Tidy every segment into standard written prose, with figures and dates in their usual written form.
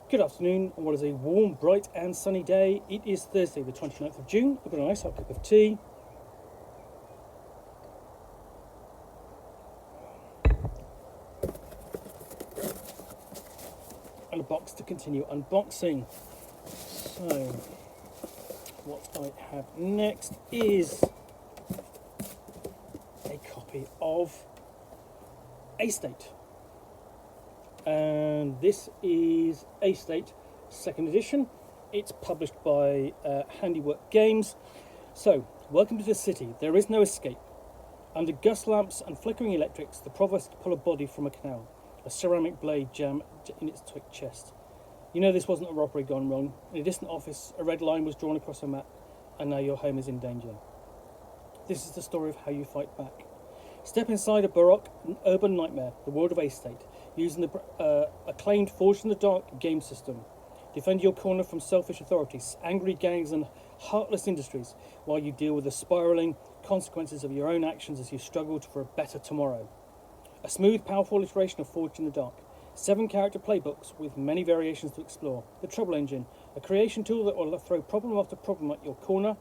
Good afternoon on what is a warm, bright and sunny day. It is Thursday the 29th of June. I've got a nice hot cup of tea. And a box to continue unboxing. So, what I have next is a copy of A State. And this is A State 2nd edition. It's published by Handiwork Games. So, welcome to the city. There is no escape. Under gust lamps and flickering electrics, the provost pull a body from a canal, a ceramic blade jammed in its thick chest. You know this wasn't a robbery gone wrong. In a distant office, a red line was drawn across a map, and now your home is in danger. This is the story of how you fight back. Step inside a baroque urban nightmare, the world of A State, using the acclaimed Forged in the Dark game system. Defend your corner from selfish authorities, angry gangs and heartless industries, while you deal with the spiralling consequences of your own actions as you struggle for a better tomorrow. A smooth, powerful iteration of Forged in the Dark. 7 character playbooks with many variations to explore. The Trouble Engine, a creation tool that will throw problem after problem at your corner.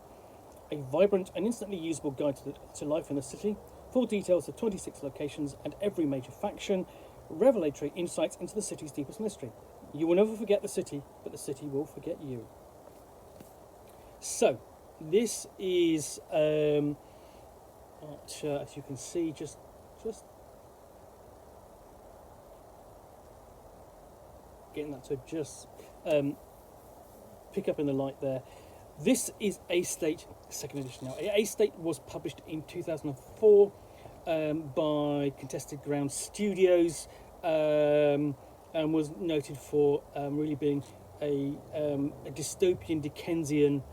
A vibrant and instantly usable guide to life in the city. Full details of 26 locations and every major faction. Revelatory insights into the city's deepest mystery. You will never forget the city, but the city will forget you. So, this is, as you can see, just getting that to just pick up in the light there. This is A State 2nd edition. Now, A State was published in 2004 by Contested Ground Studios and was noted for really being a dystopian Dickensian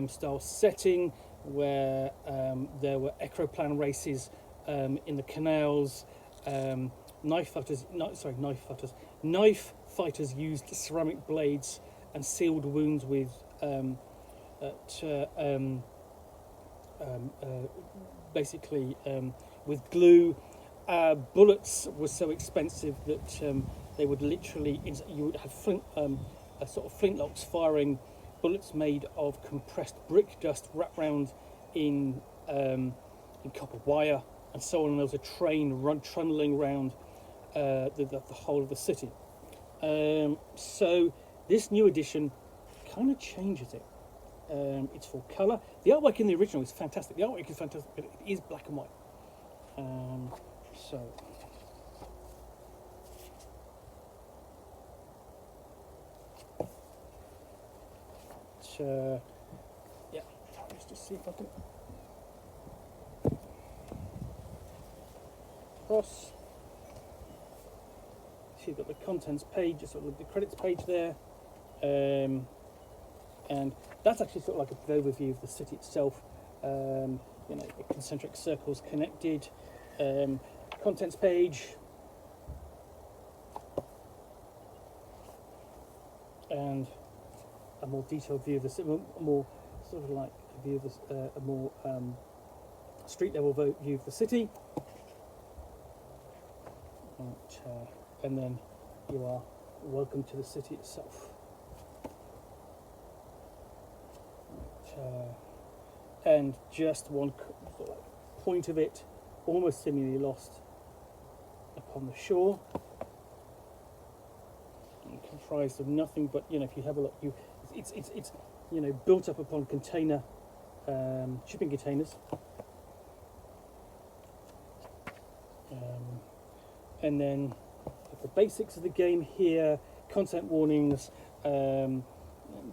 style setting where there were ecroplan races in the canals. Knife fighters used ceramic blades and sealed wounds with with glue. Bullets were so expensive that they would literally, you would have flintlocks firing bullets made of compressed brick dust wrapped round in copper wire and so on. And there was a train trundling round the whole of the city. So this new edition kind of changes it. It's full colour. The artwork in the original is fantastic. The artwork is fantastic, but it is black and white. Yeah, let's just see if I can cross. So you've got the contents page, sort of the credits page there, and that's actually sort of like a good overview of the city itself. The concentric circles connected. Contents page, and a more detailed view of the city, more sort of like a view of this, a more street level view of the city. And then you are welcome to the city itself. And just one sort of point of it, almost seemingly lost upon the shore, and comprised of nothing but, if you have a look, it's built up upon container shipping containers, and then the basics of the game here, content warnings,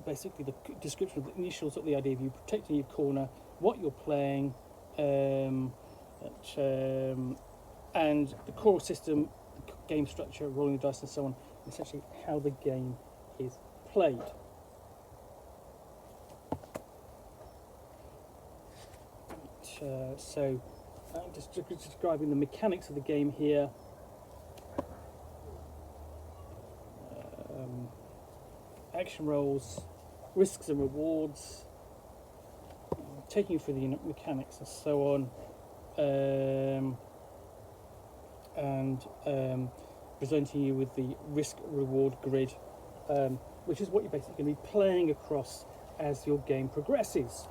basically the description of the initial sort of the idea of you protecting your corner, what you're playing, and the core system, the game structure, rolling the dice and so on, essentially how the game is played. So just describing the mechanics of the game here. Action rolls, risks and rewards, taking you through the mechanics and so on, and presenting you with the risk-reward grid which is what you're basically going to be playing across as your game progresses.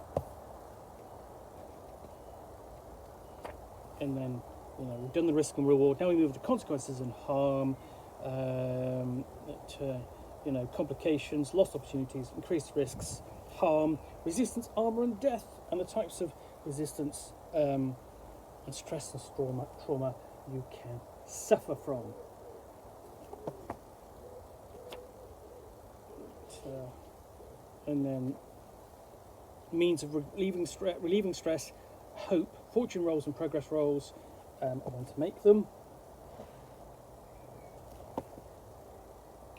And then, we've done the risk and reward. Now we move to consequences and harm, complications, lost opportunities, increased risks, harm, resistance, armor, and death, and the types of resistance and stress and trauma you can suffer from. And then means of relieving stress, hope, fortune rolls and progress rolls. I want to make them.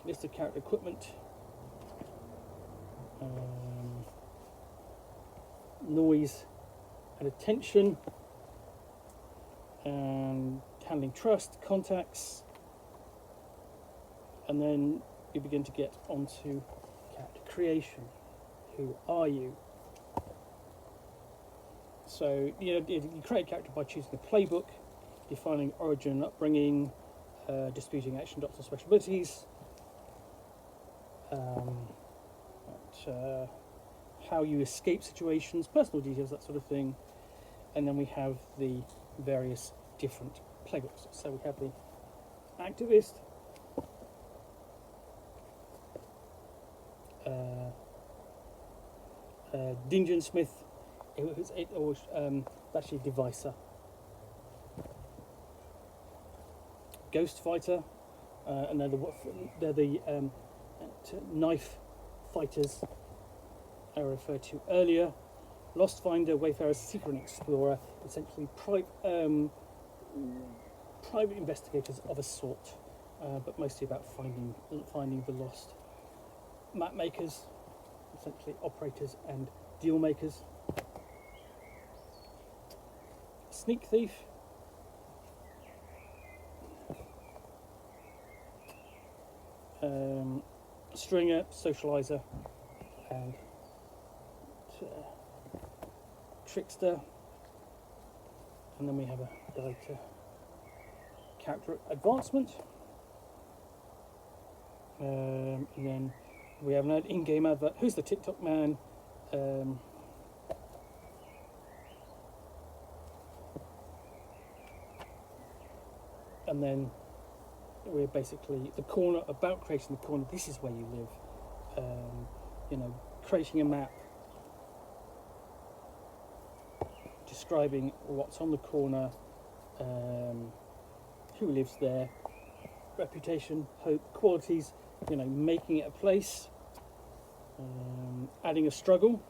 List of character equipment. Noise and attention. And handling trust, contacts. And then we begin to get onto character creation. Who are you? So, you create a character by choosing a playbook, defining origin and upbringing, disputing action dots and special abilities, how you escape situations, personal details, that sort of thing. And then we have the various different playbooks. So we have the activist, Dungeon Smith, actually Devicer, Ghost Fighter, and they're the knife fighters I referred to earlier. Lost Finder, Wayfarer, Seeker, and Explorer, essentially private investigators of a sort, but mostly about finding the lost. Map makers, essentially operators and deal makers. Sneak thief, stringer, socializer, and trickster. And then we have a guide to character advancement. And then we have an in-game advert. Who's the TikTok man? And then we're basically the corner, about creating the corner. This is where you live. Creating a map, describing what's on the corner, who lives there, reputation, hope, qualities, making it a place, adding a struggle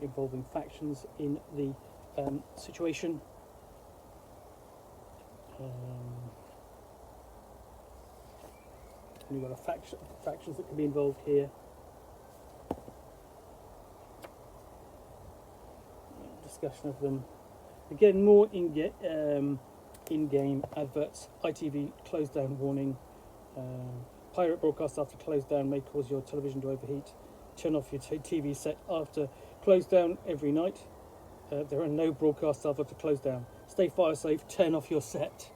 involving factions in the situation. And you've got factions that can be involved here. Discussion of them. Again, more in-game adverts. ITV close down warning. Pirate broadcast after close down may cause your television to overheat. Turn off your TV set after close down every night. There are no broadcasts after close down. Stay fire safe. Turn off your set.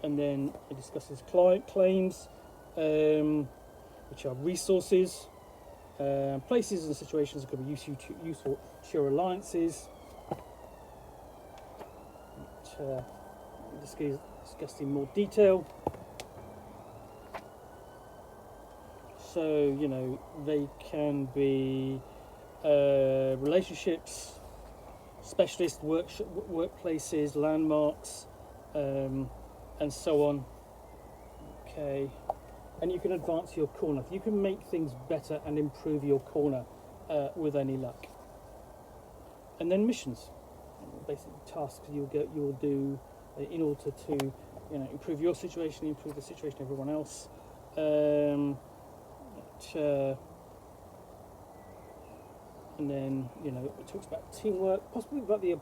And then it discusses client claims, which are resources, places and situations that could be useful to your alliances. Discussed in more detail. So, they can be relationships, specialist workplaces, landmarks, and so on. Okay, and you can advance your corner. You can make things better and improve your corner with any luck. And then missions, basically tasks you'll do in order to improve your situation, improve the situation of everyone else. And then it talks about teamwork, possibly about the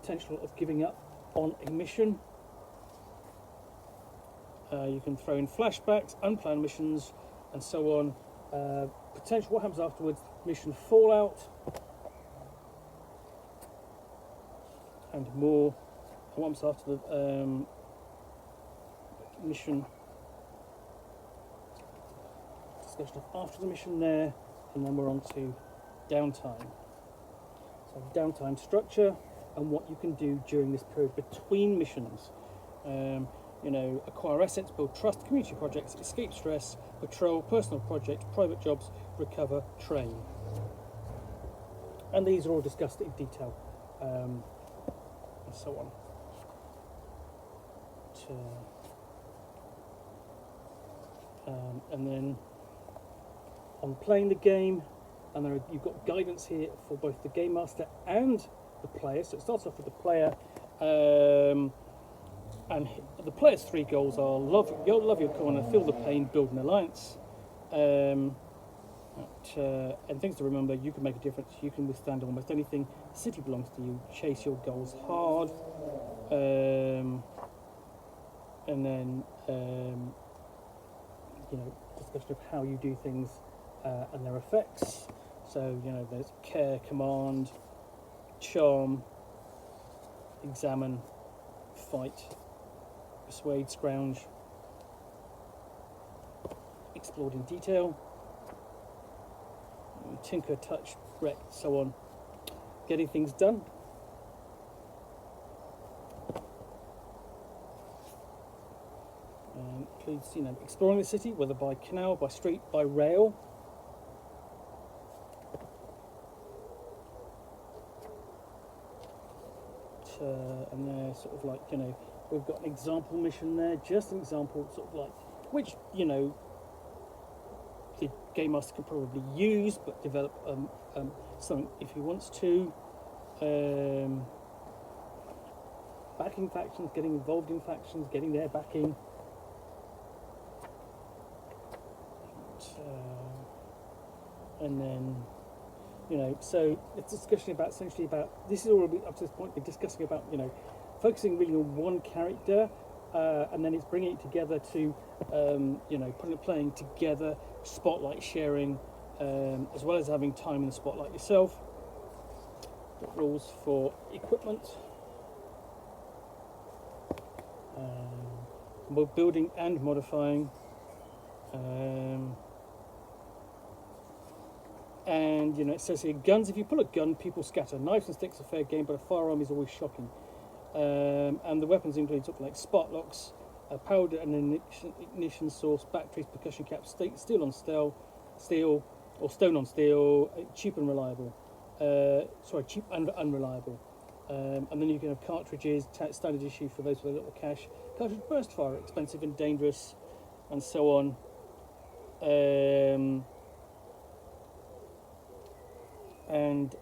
potential of giving up on a mission. You can throw in flashbacks, unplanned missions, and so on. Potential what happens afterwards, mission fallout, and more. What happens after mission, discussion of after the mission there, and then we're on to downtime. So downtime structure and what you can do during this period between missions. You know, acquire assets, build trust, community projects, escape stress, patrol, personal project, private jobs, recover, train. And these are all discussed in detail, and so on. And then on playing the game, and you've got guidance here for both the game master and the player. So it starts off with the player, and the player's 3 goals are love your corner, feel the pain, build an alliance. And things to remember: you can make a difference. You can withstand almost anything. The city belongs to you. Chase your goals hard. And then you know, discussion of how you do things and their effects. So, you know, there's care, command, charm, examine, fight, persuade, scrounge, explored in detail, tinker, touch, wreck, so on. Getting things done. Includes, you know, exploring the city, whether by canal, by street, by rail. And they're sort of like, you know, we've got an example mission there, just an example, sort of like, which, you know, the game master can probably use, but develop something if he wants to. Backing factions, getting involved in factions, getting their backing. And then, you know, so it's discussion about essentially about, this is all up to this point, we're discussing about, you know, focusing really on one character, and then it's bringing it together to, you know, playing together, spotlight sharing, as well as having time in the spotlight yourself. Rules for equipment, building and modifying. And, you know, it says here, guns, if you pull a gun, people scatter. Knives and sticks are fair game, but a firearm is always shocking. And the weapons include something like spot locks, powder and ignition source, batteries, percussion caps, steel on steel, or stone on steel, cheap and reliable. Cheap and unreliable. And then you can have cartridges, standard issue for those with a little cash. Cartridge burst fire, expensive and dangerous, and so on. And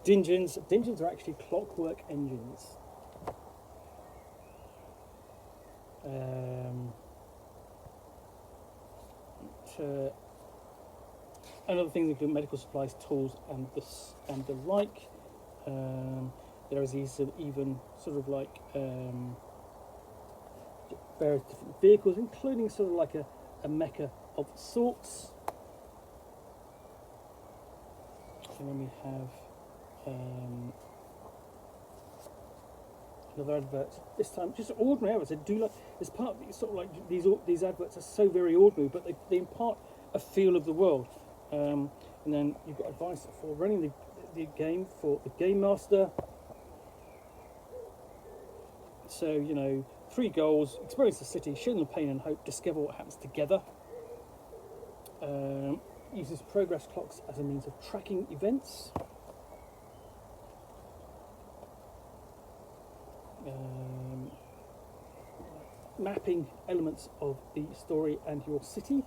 Dingens are actually clockwork engines. And other things include medical supplies, tools, and the like. There is even sort of like various different vehicles, including sort of like a mecha of sorts. And then we have another advert. This time, just ordinary adverts. I do like this part. Sort of like these adverts are so very ordinary, but they impart a feel of the world. And then you've got advice for running the game for the game master. So, you know, 3 goals: experience the city, show them pain and hope, discover what happens together. Uses progress clocks as a means of tracking events. Mapping elements of the story and your city.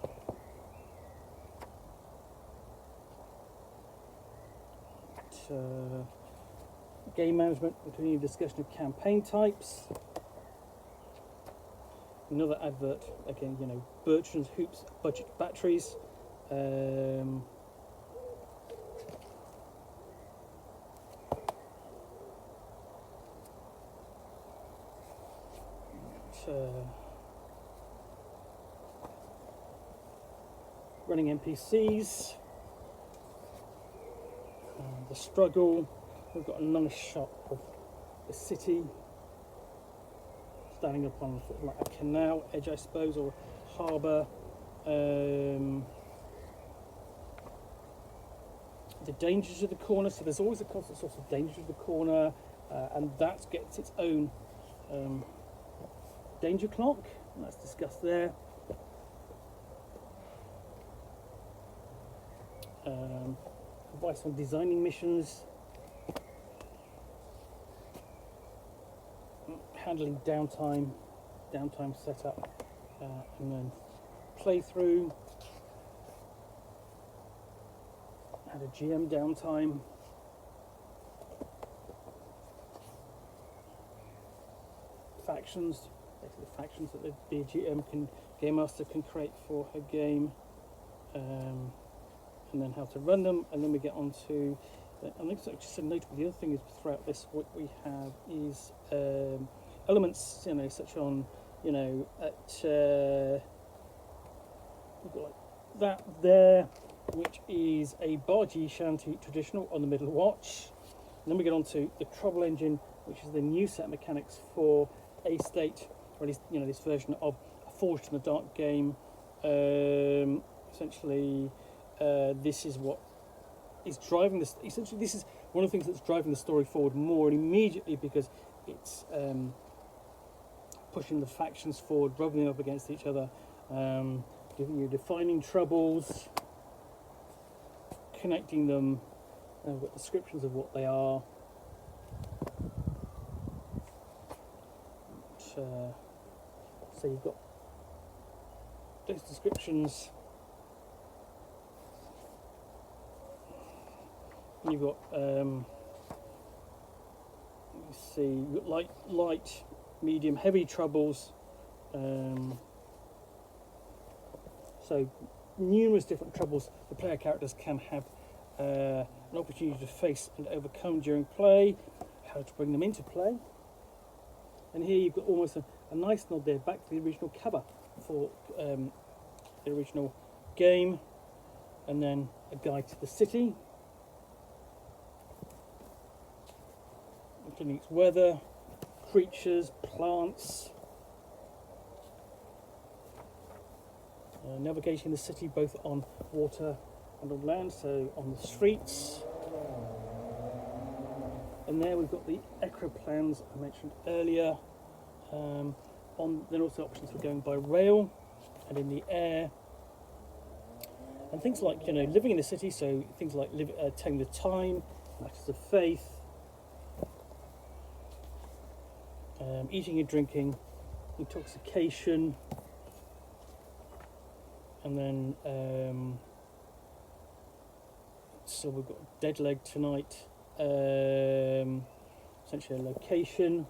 Game management, including a discussion of campaign types. Another advert, again, you know, Bertrand's Hoops budget batteries. Running NPCs. The struggle. We've got a nice shot of the city. standing upon sort of like a canal edge, I suppose, or harbour. The dangers of the corner, so there's always a constant source of danger of the corner, and that gets its own danger clock, and that's discussed there. Advice on designing missions, handling downtime setup, and then playthrough. Had a GM downtime. Factions, basically factions that the game master can create for her game, and then how to run them, and then we get on to, I think it's just a notable, the other thing is throughout this what we have is elements, such on, we've got like that there, which is a bargee shanty traditional on the middle watch. And then we get on to the trouble engine, which is the new set of mechanics for a state, or at least this version of a Forged in the Dark game. Essentially, this is what is driving this. Essentially, this is one of the things that's driving the story forward more and immediately, because it's pushing the factions forward, rubbing them up against each other, giving you defining troubles, connecting them. We've got descriptions of what they are. So you've got those descriptions. You've got you've got light, medium, heavy troubles. So numerous different troubles the player characters can have an opportunity to face and overcome during play, how to bring them into play. And here you've got almost a nice nod there back to the original cover for the original game, and then a guide to the city, including its weather, creatures, plants, navigating the city both on water and on land, so on the streets. And there we've got the Ecro plans I mentioned earlier. Then also options for going by rail and in the air. And things like, living in the city, so things like telling the time, matters of faith, eating and drinking, intoxication, and then so we've got dead leg tonight, essentially a location.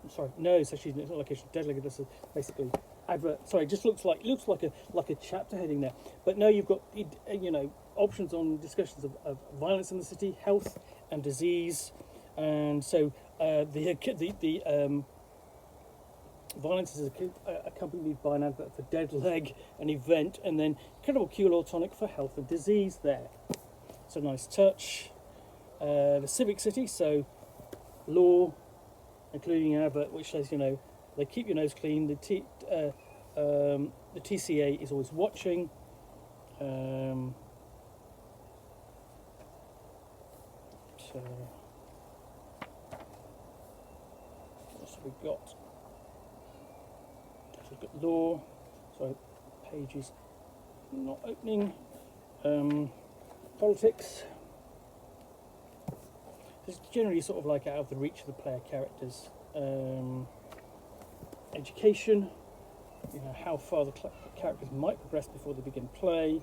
It's actually not a location. Dead leg. This is basically advert. Sorry, it just looks like a chapter heading there. But no, you've got options on discussions of violence in the city, health and disease, and so the violence is accompanied by an advert for dead leg, an event, and then incredible cure or tonic for health and disease there. So nice touch. The civic city, so law, including an advert which says, they keep your nose clean. The TCA is always watching. So what have we got? We've got law. So page is not opening. Politics. It's generally sort of like out of the reach of the player characters. Education, how far the characters might progress before they begin play.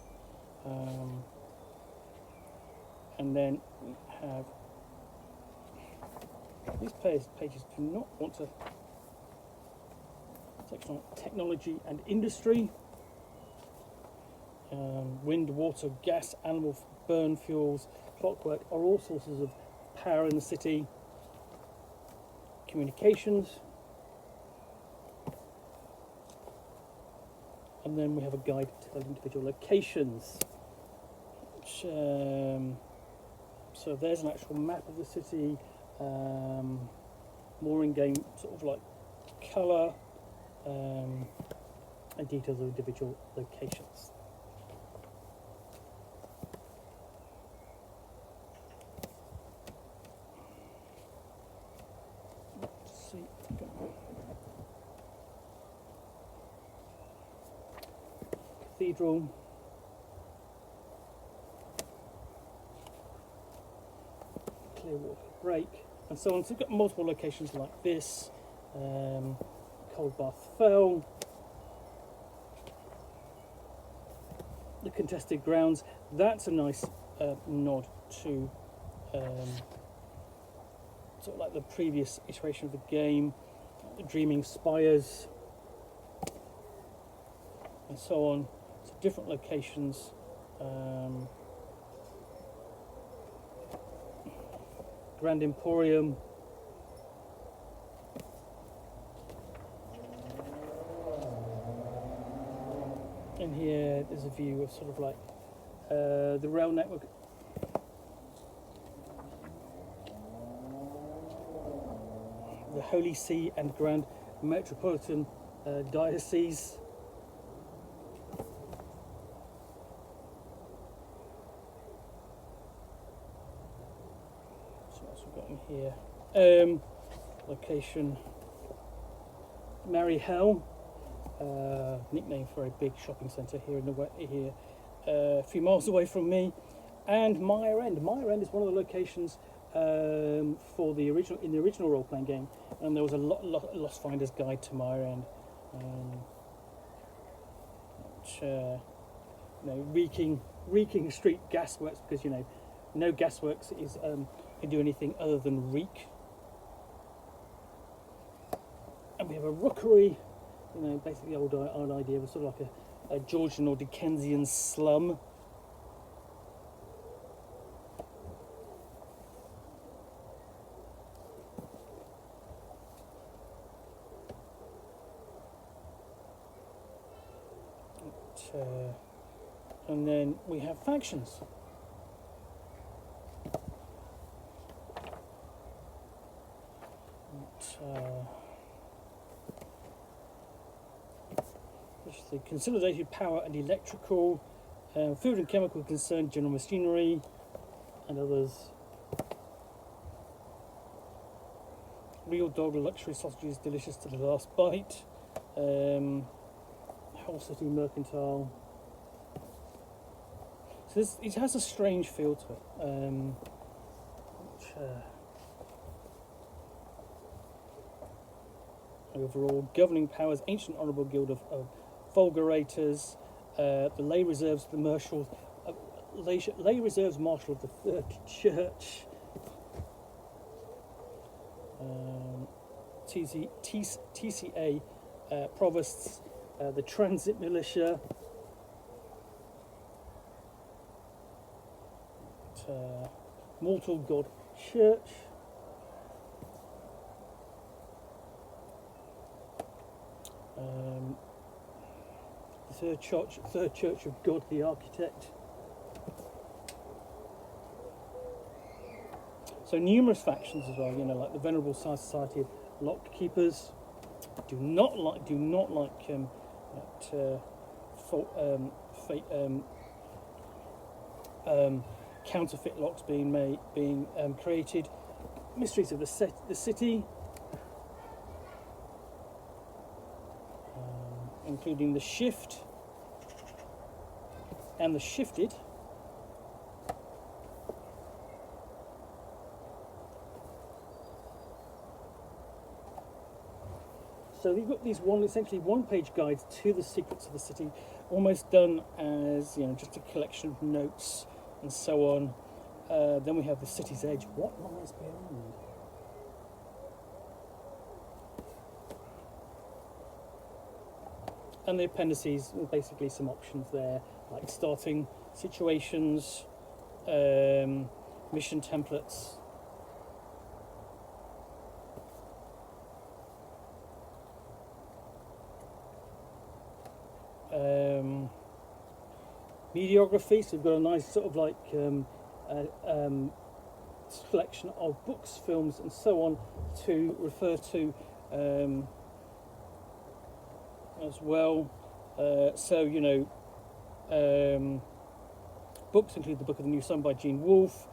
And then we have these pages do not want to section on technology and industry. Wind, water, gas, animal burn fuels, clockwork are all sources of power in the city. Communications, and then we have a guide to the individual locations. So there's an actual map of the city. more in-game sort of like colour, and details of individual locations. Let's see. Cathedral. Clearwater Break, and so on. So we've got multiple locations like this. Cold Bath Fell, the contested grounds. That's a nice nod to sort of like the previous iteration of the game, the Dreaming Spires, and so on. So different locations. Grand Emporium. And here there's a view of sort of like the rail network. The Holy See and Grand Metropolitan Diocese. So what else we've got in here? Location Merry Hell. Nickname for a big shopping centre here in the a few miles away from me, and Mire End. Mire End is one of the locations for the original role-playing game, and there was a Lost Finder's Guide to Mire End, which reeking street gasworks, because no gasworks can do anything other than reek. And we have a rookery. Basically the old idea of sort of like a Georgian or Dickensian slum. And then we have factions. The consolidated power and electrical, food and chemical concern, general machinery, and others. Real dog luxury sausages, delicious to the last bite. Whole city mercantile. So it has a strange feel to it. Overall, governing powers, ancient honourable guild of Fulgurators, the lay reserves, the marshals, lay reserves marshal of the Third Church, TCA provosts, the transit militia, mortal god church, the third church of God the architect. So numerous factions as well, like the Venerable Society of Lock Keepers. Do not like counterfeit locks being created. Mysteries of the city, including the shift and the shifted. So you've got these essentially one-page guides to the secrets of the city, almost done as just a collection of notes and so on. Then we have the city's edge. What lies beyond? And the appendices, basically some options there, like starting situations, mission templates. Mediography, so we've got a nice sort of like selection of books, films, and so on to refer to as well. So, you know, books include The Book of the New Sun by Gene Wolfe,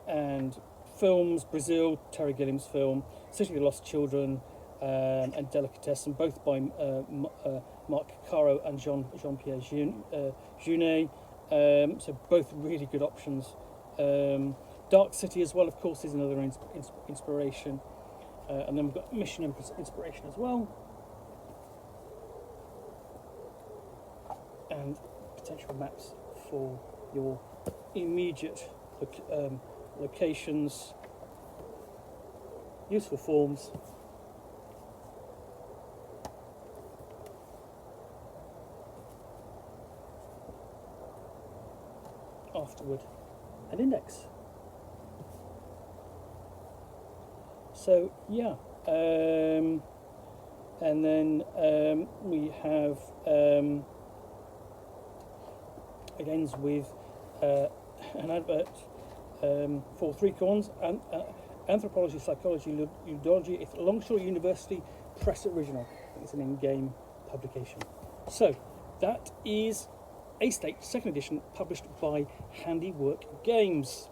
and films, Brazil, Terry Gilliam's film, City of the Lost Children, and Delicatessen, both by Marc Caro and Jean-Pierre Jeunet. So both really good options. Dark City as well, of course, is another inspiration. And then we've got Mission Empress inspiration as well. And potential maps for your immediate locations. Useful forms. Afterward, an index. So yeah, and then we have it ends with an advert for 3 corns and Anthropology, Psychology, Ludology. It's Longshore University Press Original. It's an in-game publication. So that is A State, 2nd edition, published by Handiwork Games.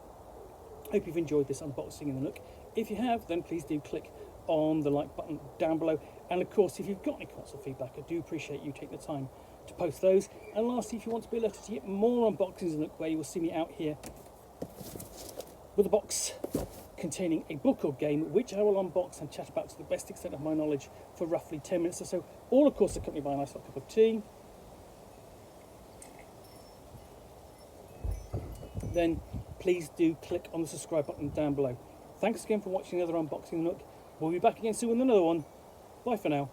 Hope you've enjoyed this unboxing in the Nook. If you have, then please do click on the like button down below. And of course, if you've got any comments or feedback, I do appreciate you taking the time to post those. And lastly, if you want to be alerted to get more unboxings in the Nook, where you will see me out here with a box containing a book or game, which I will unbox and chat about to the best extent of my knowledge for roughly 10 minutes or so. All, of course, accompanied by a nice hot cup of tea. Then please do click on the subscribe button down below. Thanks again for watching another unboxing Nook. We'll be back again soon with another one. Bye for now.